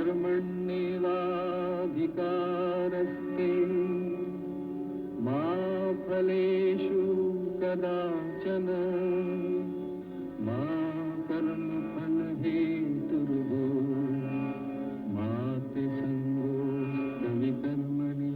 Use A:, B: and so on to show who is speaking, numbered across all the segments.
A: कर्मण्येवाधिकारस्ते मा फलेषु कदाचन मा कर्मफलहेतुर्भो मा ते संगोऽस्त्वविकर्मणि।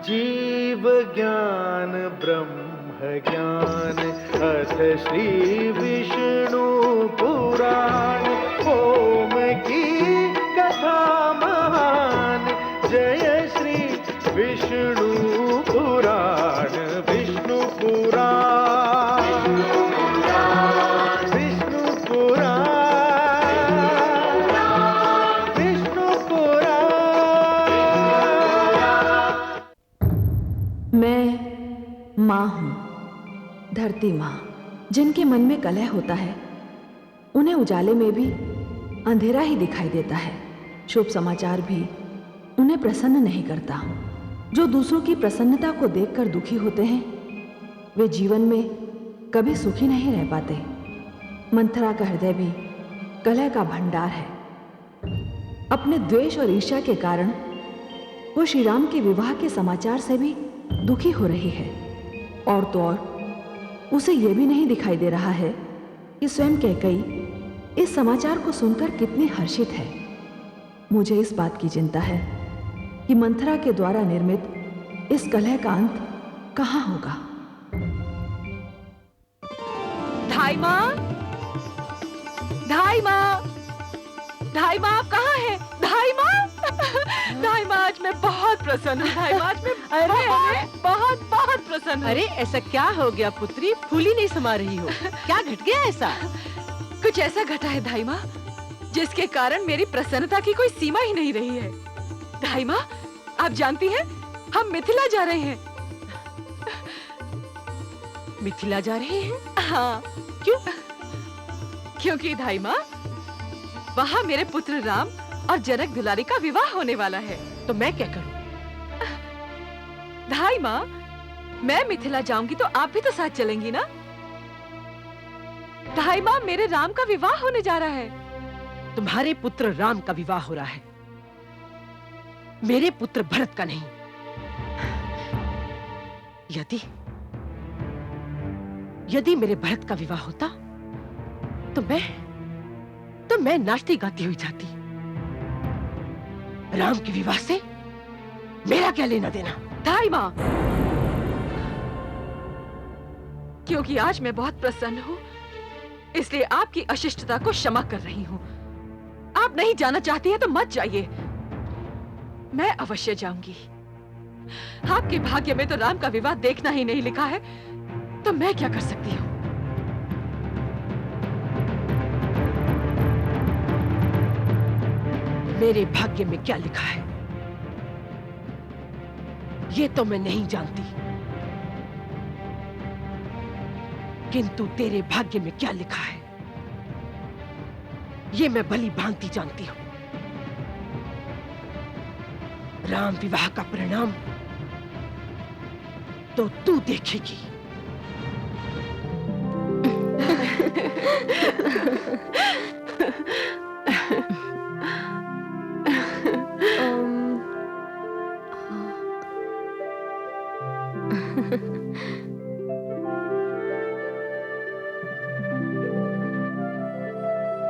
B: जीव ज्ञान ब्रह्म ज्ञान अथ श्री विष्णु पुराण ओम की कथा महान जय श्री विष्णु पुराण विष्णु पुराण विष्णु पुराण विष्णु पुराण।
C: मैं माँ हूँ, धरती माँ। जिनके मन में कलह होता है उन्हें उजाले में भी अंधेरा ही दिखाई देता है। शुभ समाचार भी उन्हें प्रसन्न नहीं करता। जो दूसरों की प्रसन्नता को देखकर दुखी होते हैं वे जीवन में कभी सुखी नहीं रह पाते। मंथरा का हृदय भी कलह का भंडार है। अपने द्वेष और ईर्ष्या के कारण वो श्री राम के विवाह के समाचार से भी दुखी हो रही है। और तो और उसे यह भी नहीं दिखाई दे रहा है कि स्वयं कैकेयी इस समाचार को सुनकर कितनी हर्षित है। मुझे इस बात की चिंता है कि मंथरा के द्वारा निर्मित इस कलह का अंत कहाँ होगा।
D: धाई माँ, धाई माँ, धाई माँ, आप कहाँ हैं? धाई माँ, धाई माँ, आज मैं बहुत प्रसन्न हूँ। धाई माँ, आज मैं बहुत प्रसन्न हूँ।
E: अरे ऐसा क्या हो गया पुत्री, फूली नहीं समा रही हो? क्या घट गया ऐसा?
D: कुछ ऐसा घटा है धाई माँ जिसके कारण मेरी प्रसन्नता की कोई सीमा ही नहीं रही है। धाई माँ, आप जानती हैं हम मिथिला जा रहे हैं।
E: मिथिला जा रहे हैं?
D: हाँ।
E: क्यों?
D: क्योंकि धाई माँ वहाँ मेरे पुत्र राम और जनक दुलारी का विवाह होने वाला है।
E: तो मैं क्या करूं?
D: धाई माँ, मैं मिथिला जाऊंगी तो आप भी तो साथ चलेंगी ना? धाई माँ, मेरे राम का विवाह होने जा रहा है।
E: तुम्हारे पुत्र राम का विवाह हो रहा है, मेरे पुत्र भरत का नहीं। यदि मेरे भरत का विवाह होता तो मैं नाचती गाती हुई जाती। राम के विवाह से मेरा क्या लेना देना?
D: धाई माँ, क्योंकि आज मैं बहुत प्रसन्न हूँ इसलिए आपकी अशिष्टता को क्षमा कर रही हूँ। आप नहीं जाना चाहती है तो मत जाइए, मैं अवश्य जाऊंगी। आपके भाग्य में तो राम का विवाह देखना ही नहीं लिखा है, तो मैं क्या कर सकती हूँ?
E: मेरे भाग्य में क्या लिखा है ये तो मैं नहीं जानती, किंतु तेरे भाग्य में क्या लिखा है ये मैं भली भांति जानती हूं। राम विवाह का परिणाम तो तू देखेगी।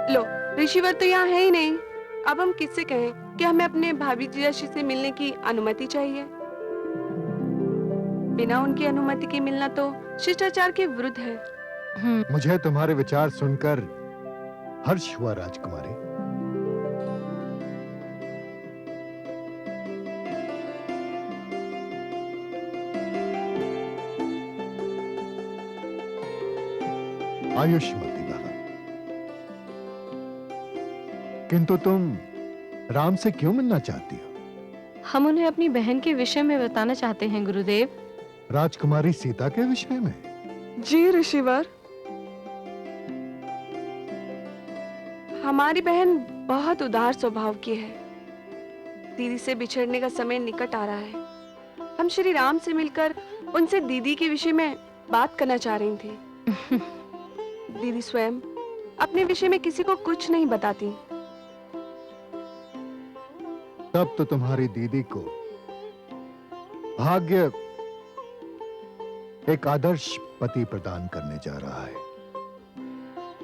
F: लो, ऋषिवर तो यहाँ है ही नहीं। अब हम किससे कहें कि हमें अपने भाभी जीजाजी से मिलने की अनुमति चाहिए? बिना उनकी अनुमति के मिलना तो शिष्टाचार के विरुद्ध है।
G: मुझे तुम्हारे विचार सुनकर हर्ष हुआ राजकुमारी। आयुष्मती बहा। किंतु तुम राम से क्यों मिलना चाहती हो?
H: हम उन्हें अपनी बहन के विषय में बताना चाहते हैं गुरुदेव।
G: राजकुमारी सीता के विषय में?
F: जी ऋषिवर, हमारी बहन बहुत उदार स्वभाव की है। दीदी से बिछड़ने का समय निकट आ रहा है। हम श्री राम से मिलकर उनसे दीदी के विषय में बात करना चाह रही थी। दीदी स्वयं अपने विषय में किसी को कुछ नहीं बताती।
G: तब तो तुम्हारी दीदी को भाग्य एक आदर्श पति प्रदान करने जा रहा है,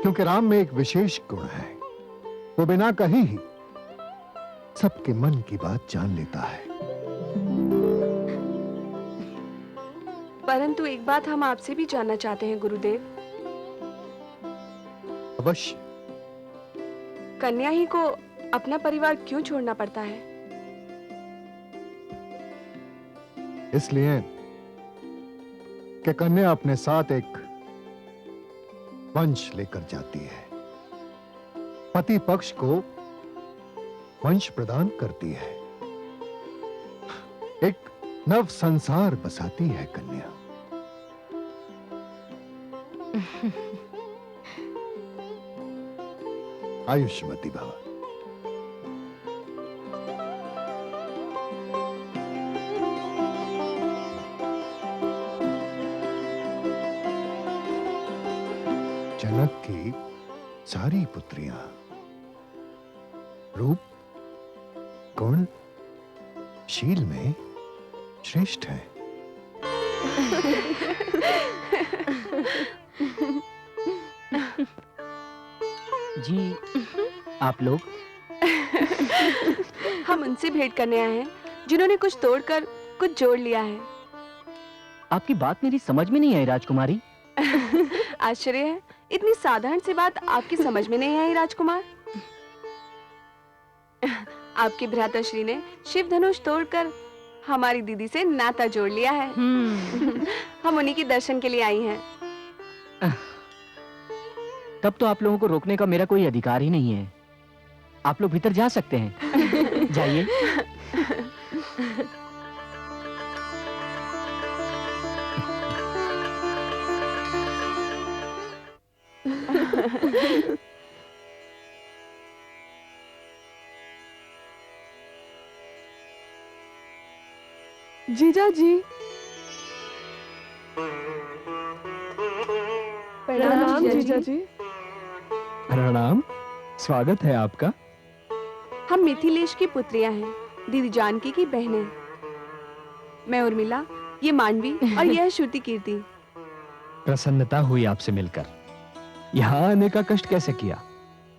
G: क्योंकि राम में एक विशेष गुण है, वो बिना कहे ही सबके मन की बात जान लेता है।
F: परंतु एक बात हम आपसे भी जानना चाहते हैं गुरुदेव।
G: अवश्य।
F: कन्या ही को अपना परिवार क्यों छोड़ना पड़ता है?
G: इसलिए कि कन्या अपने साथ एक वंश लेकर जाती है, पति पक्ष को वंश प्रदान करती है, एक नव संसार बसाती है कन्या। आयुष्मती भव। जनक की सारी पुत्रियां रूप, गुण, शील में श्रेष्ठ हैं।
H: जी, आप लोग?
F: हम उनसे भेंट करने आए हैं जिन्होंने कुछ तोड़कर कुछ जोड़ लिया है।
H: आपकी बात मेरी समझ में नहीं आई राजकुमारी।
F: आश्चर्य है, इतनी साधारण सी बात आपकी समझ में नहीं आई राजकुमार। आपके भ्राताश्री ने शिव धनुष तोड़कर हमारी दीदी से नाता जोड़ लिया है। हम उन्हीं के दर्शन के लिए आई हैं।
H: तब तो आप लोगों को रोकने का मेरा कोई अधिकार ही नहीं है। आप लोग भीतर जा सकते हैं। जाइए।
F: जीजा जी, प्रणाम जीजा जी।
I: प्रणाम, स्वागत है आपका।
F: हम मिथिलेश की पुत्रियां हैं, दीदी जानकी की बहनें। मैं उर्मिला, ये मानवी और यह है श्रुति कीर्ति।
I: प्रसन्नता हुई आपसे मिलकर। यहाँ आने का कष्ट कैसे किया?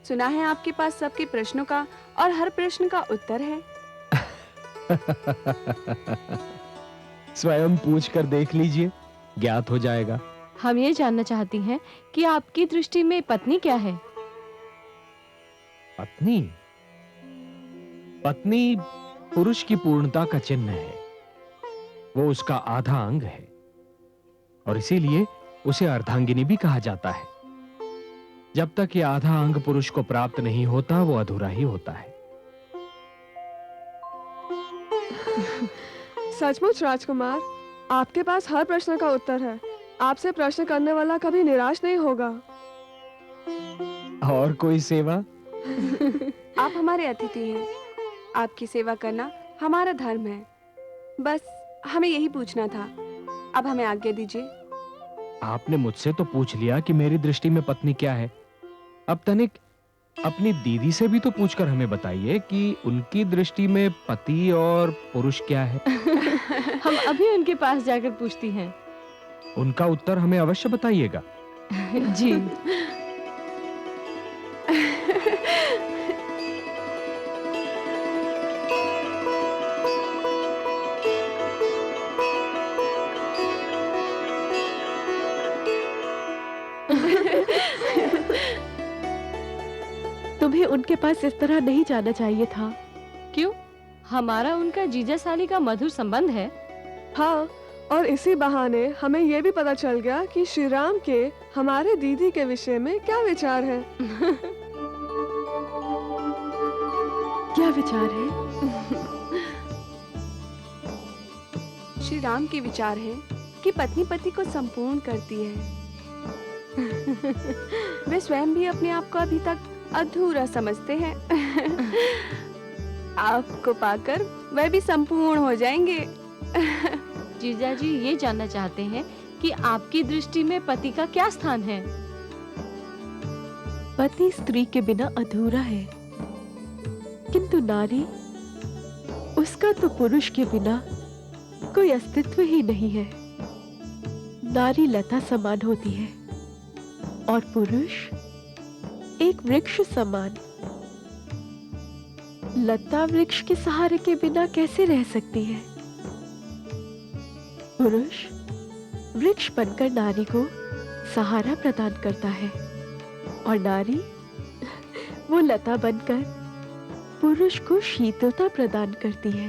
F: सुना है आपके पास सबके प्रश्नों का और हर प्रश्न का उत्तर है।
I: स्वयं पूछ कर देख लीजिए, ज्ञात हो जाएगा।
J: हम ये जानना चाहती हैं कि आपकी दृष्टि में पत्नी क्या है?
I: पत्नी? पत्नी पुरुष की पूर्णता का चिन्ह है। वो उसका आधा अंग है और इसीलिए उसे अर्धांगिनी भी कहा जाता है। जब तक ये आधा अंग पुरुष को प्राप्त नहीं होता, वो अधूरा ही होता है।
K: सचमुच राजकुमार, आपके पास हर प्रश्न का उत्तर है। आपसे प्रश्न करने वाला कभी निराश नहीं होगा।
I: और कोई सेवा?
F: आप हमारे अतिथि हैं। आपकी सेवा करना हमारा धर्म है। बस हमें यही पूछना था। अब हमें आज्ञा दीजिए।
I: आपने मुझसे तो पूछ लिया कि मेरी दृष्टि में पत्नी क्या है। अब तनिक अपनी दीदी से भी तो पूछकर हमें बताइए कि उनकी दृष्टि में पति और पुरुष क्या है।
J: हम अभी उनके पास जाकर पूछती हैं।
I: उनका उत्तर हमें अवश्य बताइएगा।
J: जी।
K: तुम्हें उनके पास इस तरह नहीं जाना चाहिए था।
J: क्यों? हमारा उनका जीजा साली का मधुर संबंध है।
K: हाँ, और इसी बहाने हमें ये भी पता चल गया कि श्री राम के हमारे दीदी के विषय में क्या विचार है। क्या विचार है?
F: श्री राम के विचार हैं कि पत्नी पति को संपूर्ण करती है। वे स्वयं भी अपने आप को अभी तक अधूरा समझते हैं। आपको पाकर वह भी संपूर्ण हो जाएंगे।
J: जीजा जी ये जानना चाहते हैं कि आपकी दृष्टि में पति का क्या स्थान है?
K: पति स्त्री के बिना अधूरा है, किंतु नारी, उसका तो पुरुष के बिना कोई अस्तित्व ही नहीं है। नारी लता समान होती है और पुरुष एक वृक्ष समान। लता वृक्ष के सहारे के बिना कैसे रह सकती है? पुरुष वृक्ष बनकर नारी को सहारा प्रदान करता है और नारी वो लता बनकर पुरुष को शीतलता प्रदान करती है।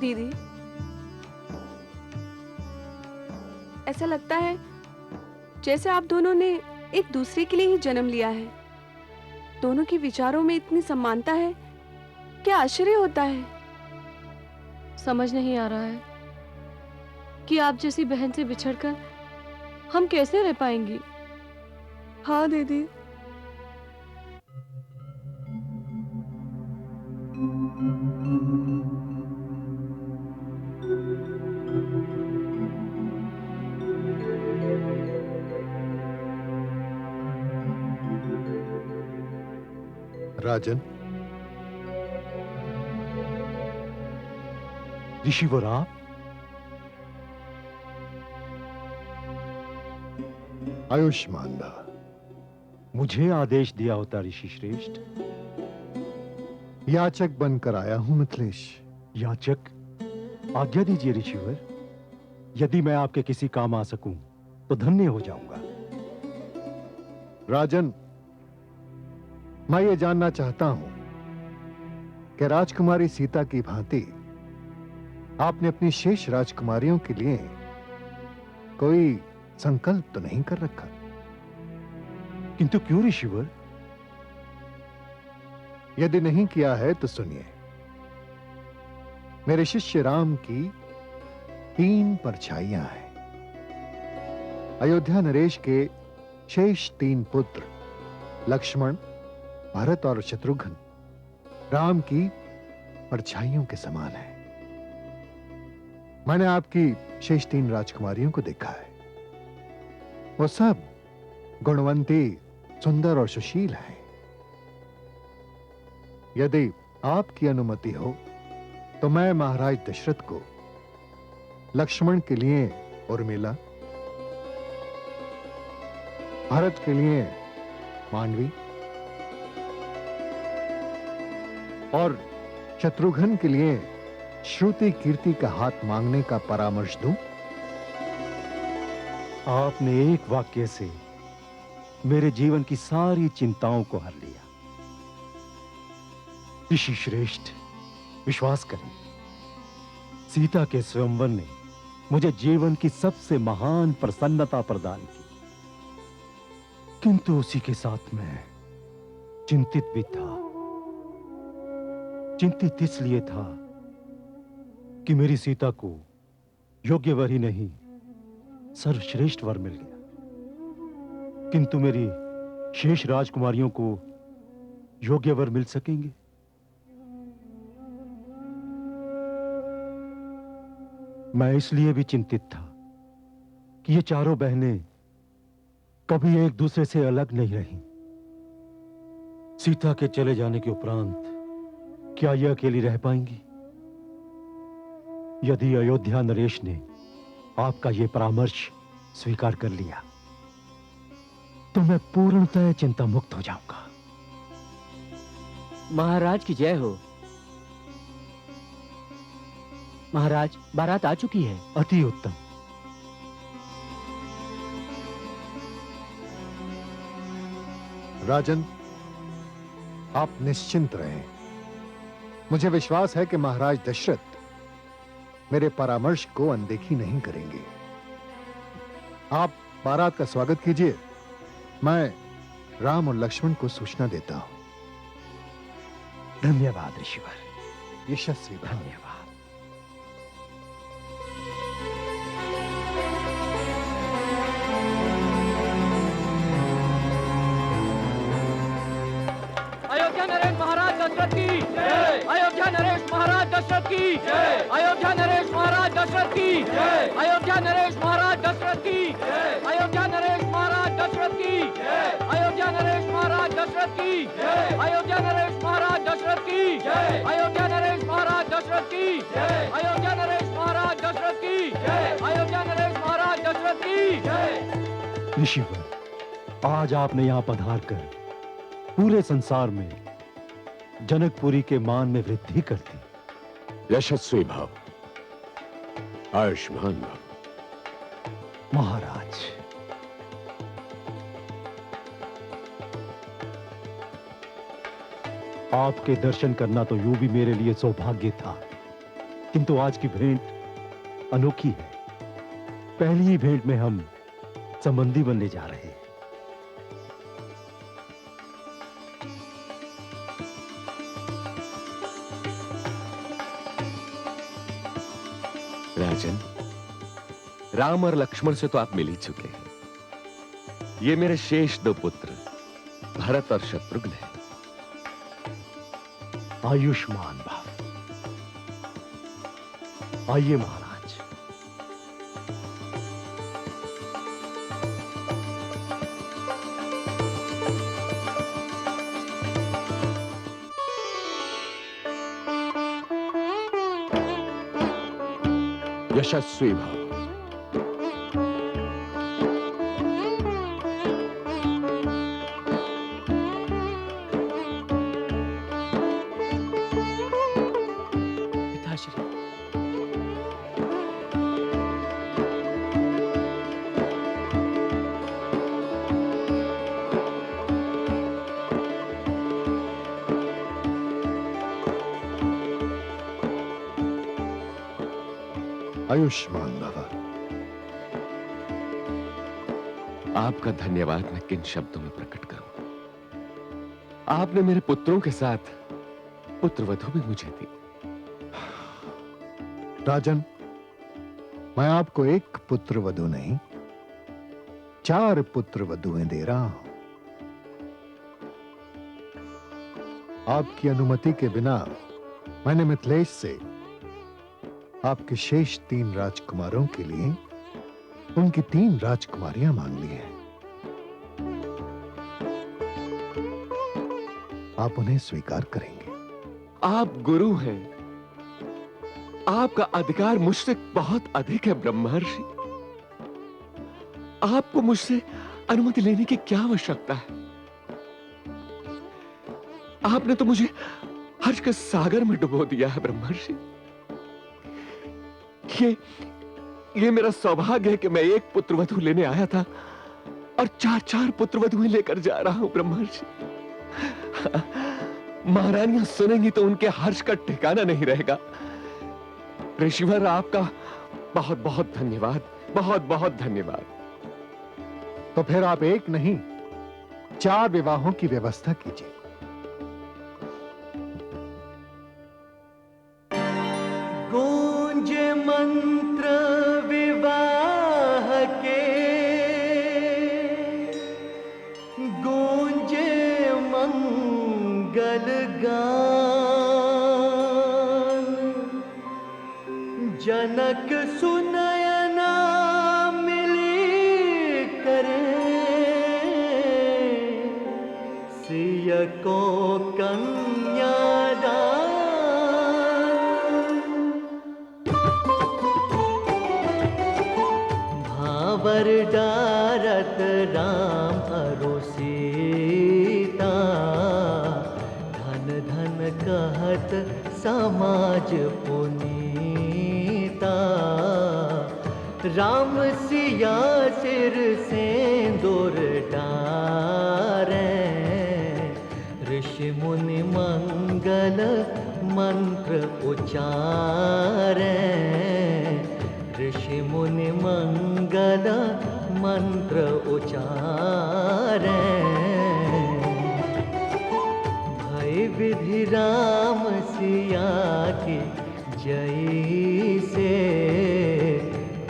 F: दीदी, ऐसा लगता है जैसे आप दोनों ने एक दूसरे के लिए ही जन्म लिया है। दोनों के विचारों में इतनी समानता है, क्या आश्चर्य होता है।
J: समझ नहीं आ रहा है कि आप जैसी बहन से बिछड़कर हम कैसे रह पाएंगी।
K: हाँ दीदी,
G: राजन,
L: ऋषिवर आप?
G: आयुष्मान भव।
L: मुझे आदेश दिया होता ऋषि श्रेष्ठ।
G: याचक बनकर आया हूं मिथिलेश।
L: याचक? आज्ञा दीजिए ऋषिवर। यदि मैं आपके किसी काम आ सकूं तो धन्य हो जाऊंगा।
G: राजन, मैं ये जानना चाहता हूं कि राजकुमारी सीता की भांति आपने अपनी शेष राजकुमारियों के लिए कोई संकल्प तो नहीं कर रखा?
L: किंतु क्यों ऋषिवर?
G: यदि नहीं किया है तो सुनिए। मेरे शिष्य राम की 3 परछाइयां हैं। अयोध्या नरेश के शेष 3 पुत्र लक्ष्मण, भरत और शत्रुघ्न राम की परछाइयों के समान है। मैंने आपकी शेष 3 राजकुमारियों को देखा है। वो सब गुणवंती, सुंदर और सुशील हैं। यदि आपकी अनुमति हो तो मैं महाराज दशरथ को लक्ष्मण के लिए उर्मिला, भरत के लिए मांडवी और शत्रुघ्न के लिए श्रुति कीर्ति का हाथ मांगने का परामर्श दूं?
L: आपने एक वाक्य से मेरे जीवन की सारी चिंताओं को हर लिया। ऋषि श्रेष्ठ, विश्वास करें, सीता के स्वयंवर ने मुझे जीवन की सबसे महान प्रसन्नता प्रदान की, किंतु उसी के साथ मैं चिंतित भी था। चिंतित इसलिए था कि मेरी सीता को योग्य वर ही नहीं, सर्वश्रेष्ठ वर मिल गया, किंतु मेरी शेष राजकुमारियों को योग्य वर मिल सकेंगे? मैं इसलिए भी चिंतित था कि ये चारों बहनें कभी एक दूसरे से अलग नहीं रहीं। सीता के चले जाने के उपरांत क्या ये अकेली रह पाएंगी? यदि अयोध्या नरेश ने आपका ये परामर्श स्वीकार कर लिया तो मैं पूर्णतः चिंता मुक्त हो जाऊंगा।
H: महाराज की जय हो। महाराज, बारात आ चुकी है।
L: अति उत्तम।
G: राजन, आप निश्चिंत रहें। मुझे विश्वास है कि महाराज दशरथ मेरे परामर्श को अनदेखी नहीं करेंगे। आप बारात का स्वागत कीजिए। मैं राम और लक्ष्मण को सूचना देता हूं।
L: धन्यवाद ऋषिवर।
G: यशस्वी भव।
L: धन्यवाद।
H: अयोध्या नरेश महाराज दशरथ की जय। अयोध्या नरेश महाराज दशरथ की जय। अयोध्या नरेश महाराज दशरथ की जय। अयोध्या नरेश महाराज दशरथ की जय। अयोध्या नरेश महाराज दशरथ की जय। अयोध्या नरेश महाराज दशरथ की जय। अयोध्या नरेश महाराज दशरथ की जय। अयोध्या नरेश महाराज दशरथ की जय। अयोध्या नरेश महाराज दशरथ की जय। अयोध्या नरेश महाराज दशरथ की जय।
L: ऋषिवर, आज आपने यहाँ पधार कर पूरे संसार में जनकपुरी के मान में वृद्धि कर दी।
M: यशस्वी भव, आयुष्मान भव।
L: महाराज, आपके दर्शन करना तो यूं भी मेरे लिए सौभाग्य था, किंतु आज की भेंट अनोखी है। पहली ही भेंट में हम संबंधी बनने जा रहे हैं।
M: राजन, राम और लक्ष्मण से तो आप मिल ही चुके हैं। ये मेरे शेष दो पुत्र भरत और शत्रुघ्न हैं।
L: आयुष्मान भव। आइए महाराज।
M: यशस्वी भव।
H: पिताश्री,
G: आयुष्मान भव।
M: आपका धन्यवाद मैं किन शब्दों में प्रकट करूं। आपने मेरे पुत्रों के साथ पुत्रवधू भी मुझे दी।
G: राजन, मैं आपको एक पुत्र वधू नहीं, 4 पुत्र वधुएं दे रहा हूं। आपकी अनुमति के बिना मैंने मिथिलेश से आपके शेष 3 राजकुमारों के लिए उनकी 3 राजकुमारियां मांग ली हैं। आप उन्हें स्वीकार करेंगे?
M: आप गुरु हैं, आपका अधिकार मुझसे बहुत अधिक है ब्रह्मर्षि। आपको मुझसे अनुमति लेने की क्या आवश्यकता है? आपने तो मुझे हर्ष के सागर में डुबो दिया है ब्रह्मर्षि। ये मेरा सौभाग्य है कि मैं एक पुत्रवधू लेने आया था और 4 पुत्रवधुएं लेकर जा रहा हूं ब्रह्मर्षि। महारानियां सुनेंगी तो उनके हर्ष का ठिकाना नहीं रहेगा। ऋषिवर, आपका बहुत बहुत धन्यवाद, बहुत बहुत धन्यवाद।
G: तो फिर आप एक नहीं 4 विवाहों की व्यवस्था कीजिए।
B: गूंज मंत्र विवाह के, गूंजे मंगल गान, जनक सुनयना मिली करे, सिय को भावर डारत राम अरु सीता, धन धन कहत समाज पुनीता, राम सिया सिर सिंदूर डारे, ऋषि मुनि मंगल मंत्र उचारे, ऋषि मुनि मंगल मंत्र उचारे, भय विधि राम मैया की जय से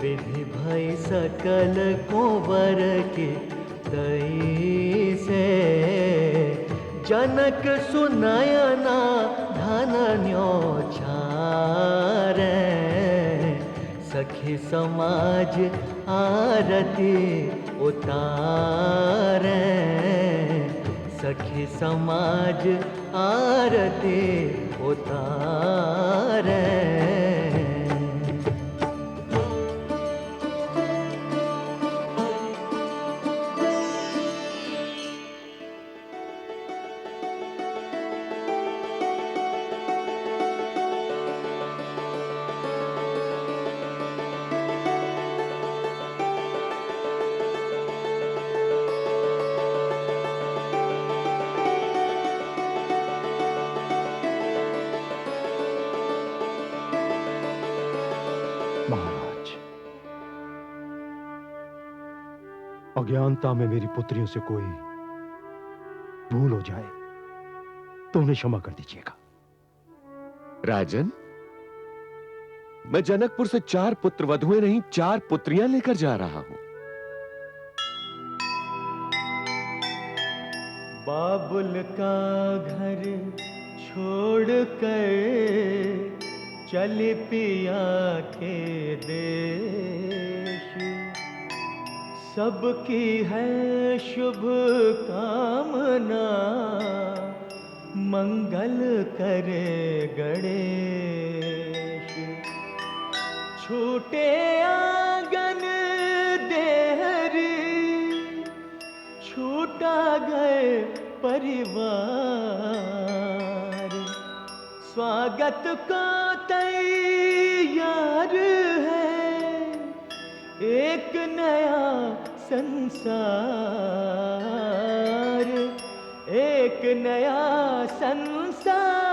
B: विधि भई सकल कुंवर की तई से जनक सुनयना धन न्योछारे सखी समाज आरती उतारे सखी समाज आरती उतारे।
L: महाराज, अज्ञानता में मेरी पुत्रियों से कोई भूल हो जाए तो उन्हें क्षमा कर दीजिएगा।
M: राजन, मैं जनकपुर से 4 पुत्र वधुएं नहीं 4 पुत्रियां लेकर जा रहा हूं।
B: बाबुल का घर छोड़ कर चल पिया के देश सबकी है शुभ कामना मंगल करे गणेश। छूटे आंगन देहरी छूटा गए परिवार स्वागत को तैयार है एक नया संसार एक नया संसार।